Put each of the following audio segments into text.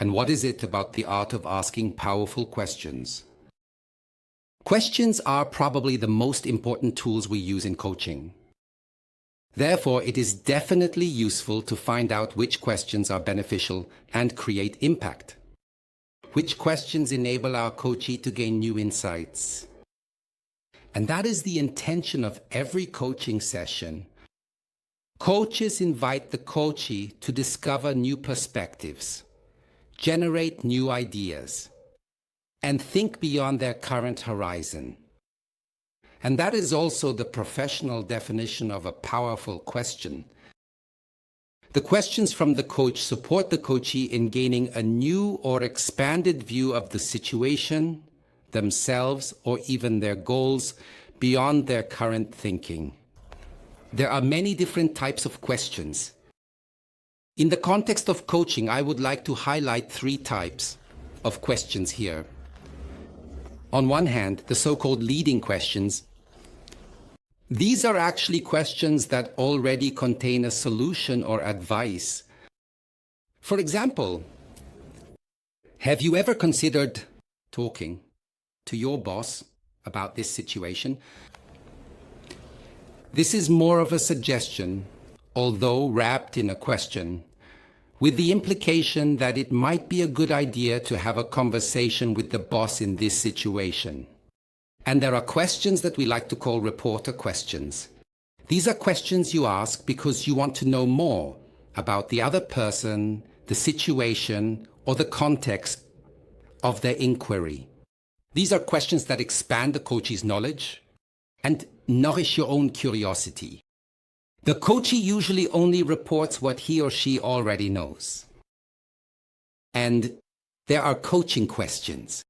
And what is it about the art of asking powerful questions? Questions are probably the most important tools we use in coaching. Therefore, it is definitely useful to find out which questions are beneficial and create impact. Which questions enable our coachee to gain new insights. And that is the intention of every coaching session. Coaches invite the coachee to discover new perspectives, generate new ideas, and think beyond their current horizon. And that is also the professional definition of a powerful question. The questions from the coach support the coachee in gaining a new or expanded view of the situation, themselves, or even their goals beyond their current thinking. There are many different types of questions. In the context of coaching, I would like to highlight 3 types of questions here. On one hand, the so-called leading questions. These are actually questions that already contain a solution or advice. For example, have you ever considered talking to your boss about this situation? This is more of a suggestion, although wrapped in a question, with the implication that it might be a good idea to have a conversation with the boss in this situation. And there are questions that we like to call reporter questions. These are questions you ask because you want to know more about the other person, the situation, or the context of their inquiry. These are questions that expand the coachee's knowledge and nourish your own curiosity. The coachee usually only reports what he or she already knows. And there are coaching questions.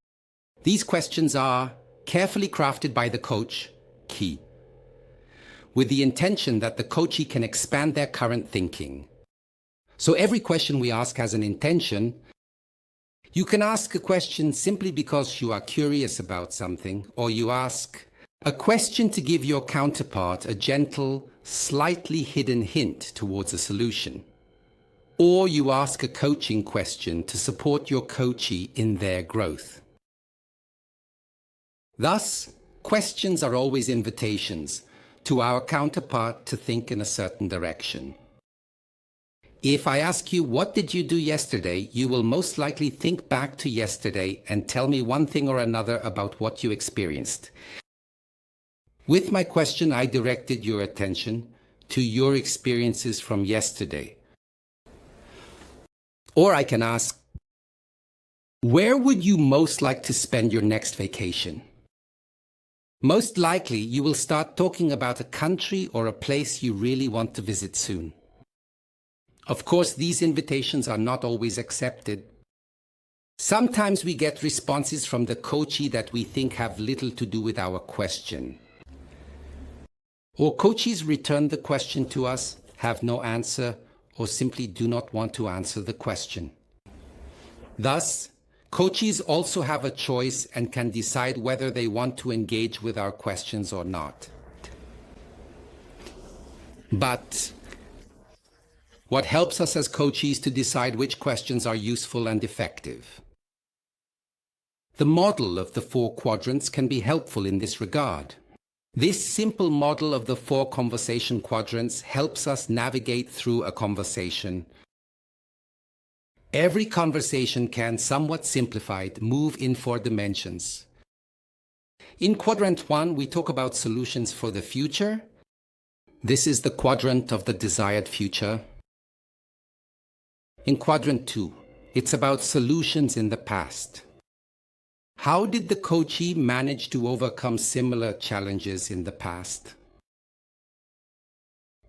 These questions are carefully crafted by the coach, key, with the intention that the coachee can expand their current thinking. So every question we ask has an intention. You can ask a question simply because you are curious about something, or you ask a question to give your counterpart a gentle, slightly hidden hint towards a solution. Or you ask a coaching question to support your coachee in their growth. Thus, questions are always invitations to our counterpart to think in a certain direction. If I ask you, what did you do yesterday? You will most likely think back to yesterday and tell me one thing or another about what you experienced. With my question, I directed your attention to your experiences from yesterday. Or I can ask, where would you most like to spend your next vacation? Most likely, you will start talking about a country or a place you really want to visit soon. Of course, these invitations are not always accepted. Sometimes we get responses from the coachee that we think have little to do with our question. Or coachees return the question to us, have no answer, or simply do not want to answer the question. Thus, coachees also have a choice and can decide whether they want to engage with our questions or not. But what helps us as coachees to decide which questions are useful and effective? The model of the 4 quadrants can be helpful in this regard. This simple model of the 4 conversation quadrants helps us navigate through a conversation. Every conversation can, somewhat simplified, move in 4 dimensions. In quadrant 1, we talk about solutions for the future. This is the quadrant of the desired future. In quadrant 2, it's about solutions in the past. How did the coachee manage to overcome similar challenges in the past?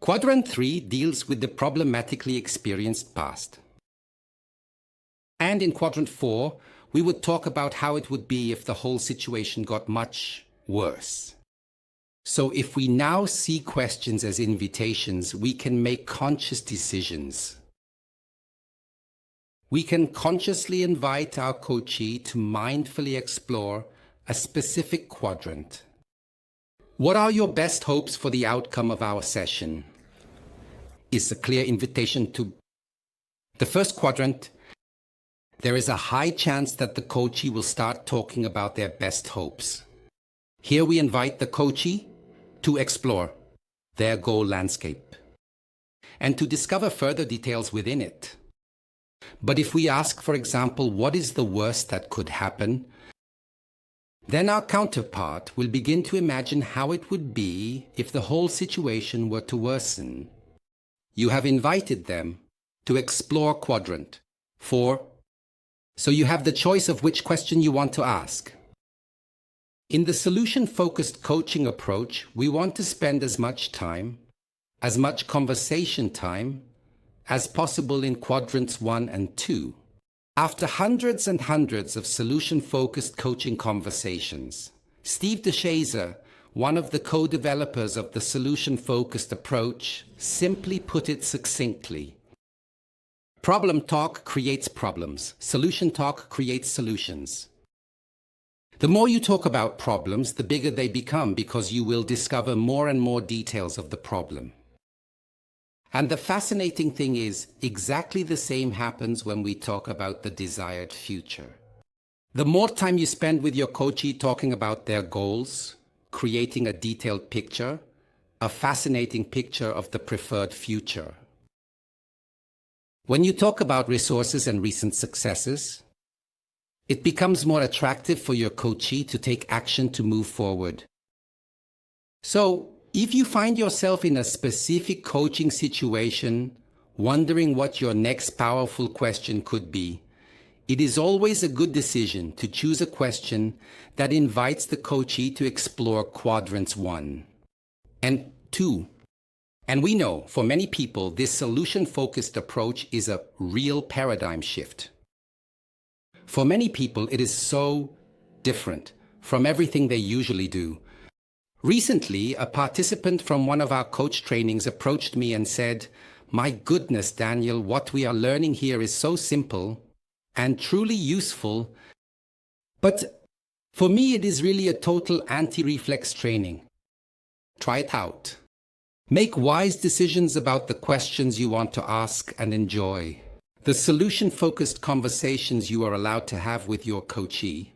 Quadrant 3 deals with the problematically experienced past. And in quadrant 4, we would talk about how it would be if the whole situation got much worse. So if we now see questions as invitations, we can make conscious decisions. We can consciously invite our coachee to mindfully explore a specific quadrant. What are your best hopes for the outcome of our session? Is a clear invitation to the first quadrant. there is a high chance that the coachee will start talking about their best hopes. Here we invite the coachee to explore their goal landscape and to discover further details within it. But if we ask, for example, what is the worst that could happen, then our counterpart will begin to imagine how it would be if the whole situation were to worsen. You have invited them to explore quadrant 4, so you have the choice of which question you want to ask. In the solution-focused coaching approach, we want to spend as much time, as much conversation time, as possible in quadrants 1 and 2. After hundreds and hundreds of solution-focused coaching conversations, Steve DeShazer, one of the co-developers of the solution-focused approach, simply put it succinctly. Problem talk creates problems. Solution talk creates solutions. The more you talk about problems, the bigger they become because you will discover more and more details of the problem. And the fascinating thing is, exactly the same happens when we talk about the desired future. The more time you spend with your coachee talking about their goals, creating a detailed picture, a fascinating picture of the preferred future. When you talk about resources and recent successes, it becomes more attractive for your coachee to take action to move forward. So, if you find yourself in a specific coaching situation, wondering what your next powerful question could be, it is always a good decision to choose a question that invites the coachee to explore quadrants 1 and 2. And we know, for many people, this solution-focused approach is a real paradigm shift. For many people, it is so different from everything they usually do. Recently, a participant from one of our coach trainings approached me and said, "My goodness, Daniel, what we are learning here is so simple and truly useful, but for me it is really a total anti-reflex training. Try it out. Make wise decisions about the questions you want to ask and enjoy the solution-focused conversations you are allowed to have with your coachee.